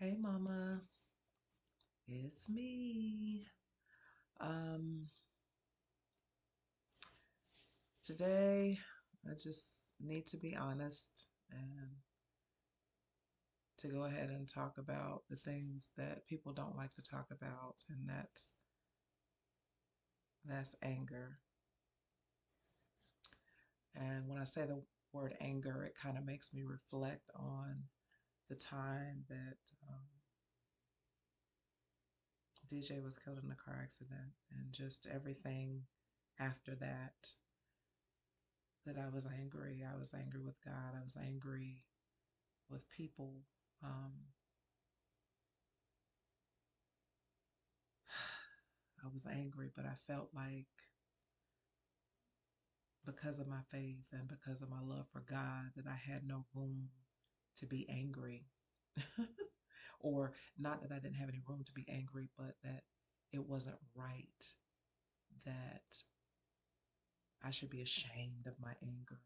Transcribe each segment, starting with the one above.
Hey mama, it's me. Um, Today I just need to be honest and to go ahead and talk about the things that people don't like to talk about, and that's anger. And when I say the word anger, it kind of makes me reflect on the time that DJ was killed in a car accident and just everything after that I was angry. I was angry with God. I was angry with people. Um, I was angry, but I felt like because of my faith and because of my love for God, that I had no room to be angry. Or not that I didn't have any room to be angry, but that it wasn't right, that I should be ashamed of my anger,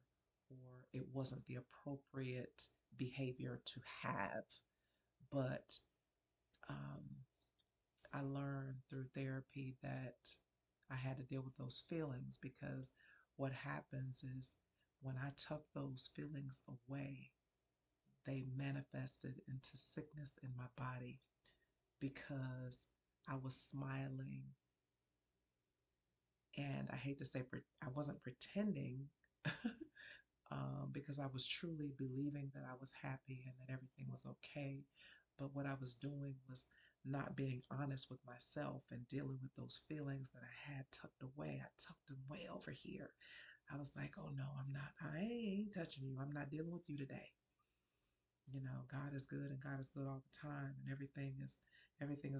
or it wasn't the appropriate behavior to have. But um, I learned through therapy that I had to deal with those feelings because what happens is when I tuck those feelings away, they manifested into sickness in my body because I was smiling. And I hate to say, I wasn't pretending because I was truly believing that I was happy and that everything was okay. But what I was doing was not being honest with myself and dealing with those feelings that I had tucked away. I tucked them way over here. I was like, oh no, I'm not, I ain't touching you. I'm not dealing with you today. You know, God is good and God is good all the time and everything is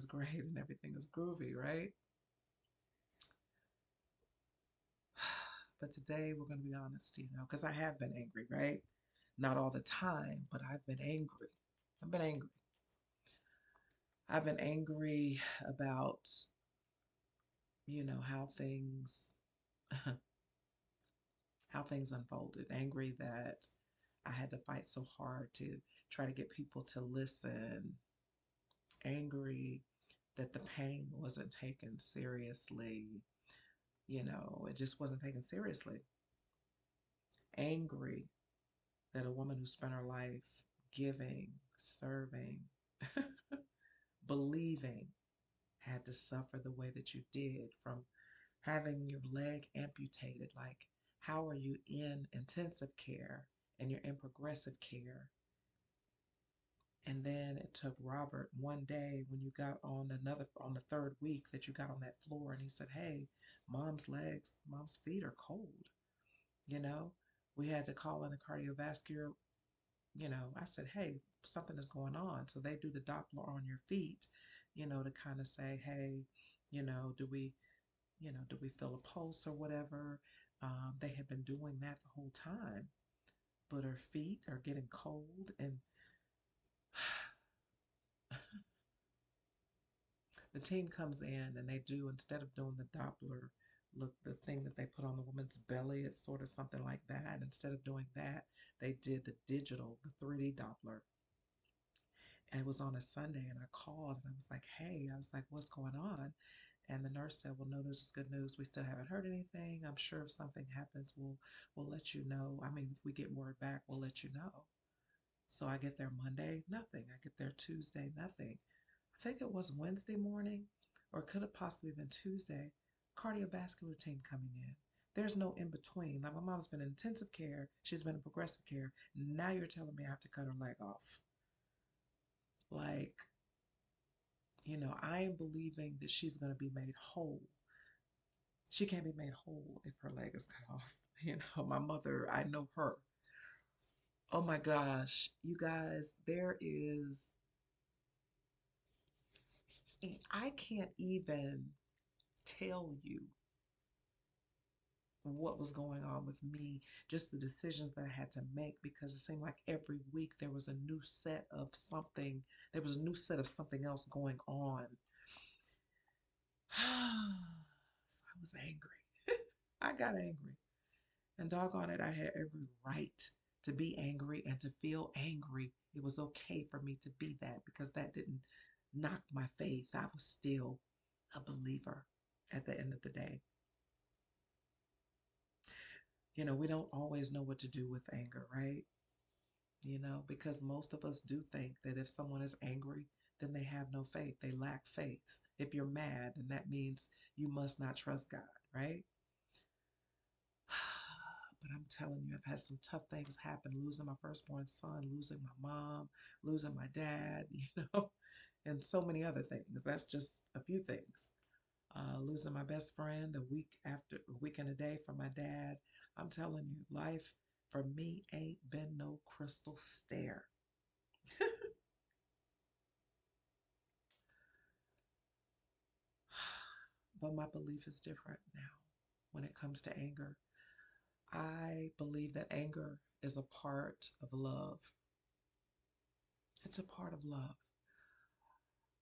great and everything is groovy, right? But today we're going to be honest, because I have been angry, right? Not all the time, but I've been angry. I've been angry. I've been angry about, how things how things unfolded. Angry that I had to fight so hard to try to get people to listen. Angry that the pain wasn't taken seriously. It just wasn't taken seriously. Angry that a woman who spent her life giving, serving, believing had to suffer the way that you did, from having your leg amputated. Like, how are you in intensive care and you're in progressive care? And then it took Robert one day when you got on the third week that you got on that floor, and he said, hey, mom's feet are cold. You know, we had to call in a cardiovascular. I said, hey, something is going on. So they do the Doppler on your feet, to kind of say, hey, do we feel a pulse or whatever? They had been doing that the whole time, but her feet are getting cold. And the team comes in and they do, instead of doing the Doppler, look, the thing that they put on the woman's belly, it's sort of something like that. Instead of doing that, they did the digital, the 3D Doppler. And it was on a Sunday, and I called and I was like, hey, I was like, what's going on? And the nurse said, well, no news is good news. We still haven't heard anything. I'm sure if something happens, we'll let you know. I mean, if we get word back, we'll let you know. So I get there Monday, nothing. I get there Tuesday, nothing. I think it was Wednesday morning, or it could have possibly been Tuesday. Cardiovascular team coming in. There's no in between. Like, my mom's been in intensive care, she's been in progressive care. Now you're telling me I have to cut her leg off. Like, I am believing that she's going to be made whole. She can't be made whole if her leg is cut off. My mother, I know her. Oh my gosh, you guys, I can't even tell you what was going on with me, just the decisions that I had to make, because it seemed like every week there was a new set of something, there was a new set of something else going on. So I was angry. I got angry. And doggone it, I had every right to be angry and to feel angry. It was okay for me to be that because that didn't knock my faith. I was still a believer at the end of the day. We don't always know what to do with anger, right? Because most of us do think that if someone is angry, then they have no faith. They lack faith. If you're mad, then that means you must not trust God, right? But I'm telling you, I've had some tough things happen, losing my firstborn son, losing my mom, losing my dad, and so many other things. That's just a few things. Losing my best friend a week and a day from my dad. I'm telling you, life for me ain't been no crystal stair. But my belief is different now when it comes to anger. I believe that anger is a part of love. It's a part of love.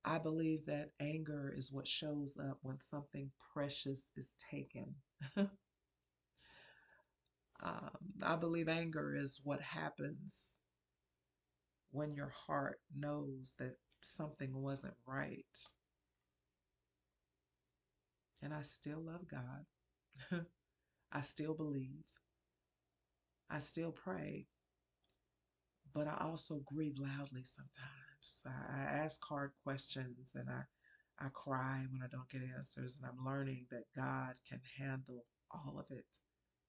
I believe that anger is what shows up when something precious is taken. I believe anger is what happens when your heart knows that something wasn't right. And I still love God. I still believe. I still pray. But I also grieve loudly sometimes. I ask hard questions and I cry when I don't get answers. And I'm learning that God can handle all of it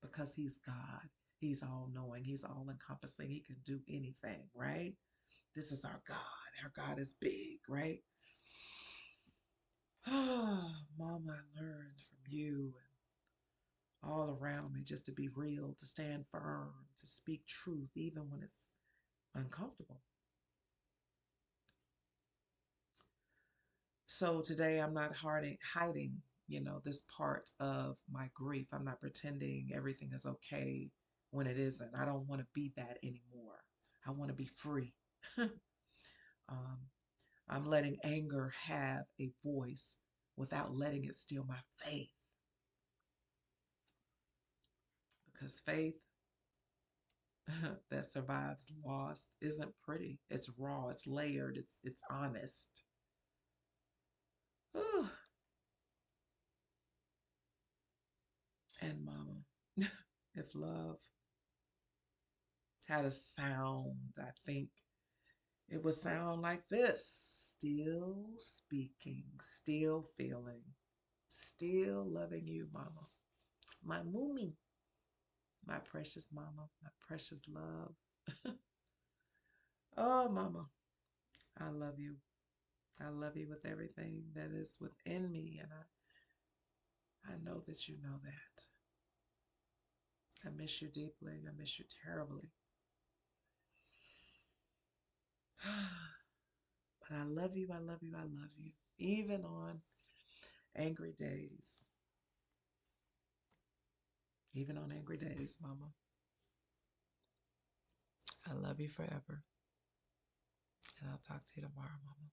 because He's God. He's all knowing, He's all encompassing. He can do anything, right? This is our God. Our God is big, right? Ah, Mama, I learned from you and all around me just to be real, to stand firm, to speak truth, even when it's uncomfortable. So today I'm not hiding, this part of my grief. I'm not pretending everything is okay when it isn't. I don't want to be that anymore. I want to be free. um, I'm letting anger have a voice without letting it steal my faith. Because faith that survives loss isn't pretty. It's raw, it's layered, it's honest. Whew. And mama, if love had a sound, I think it would sound like this: still speaking, still feeling, still loving you, mama. My moomy, my precious mama, my precious love. Oh, mama, I love you. I love you with everything that is within me, and I know that you know that. I miss you deeply. I miss you terribly. But I love you, I love you, I love you. Even on angry days. Even on angry days, mama. I love you forever. And I'll talk to you tomorrow, mama.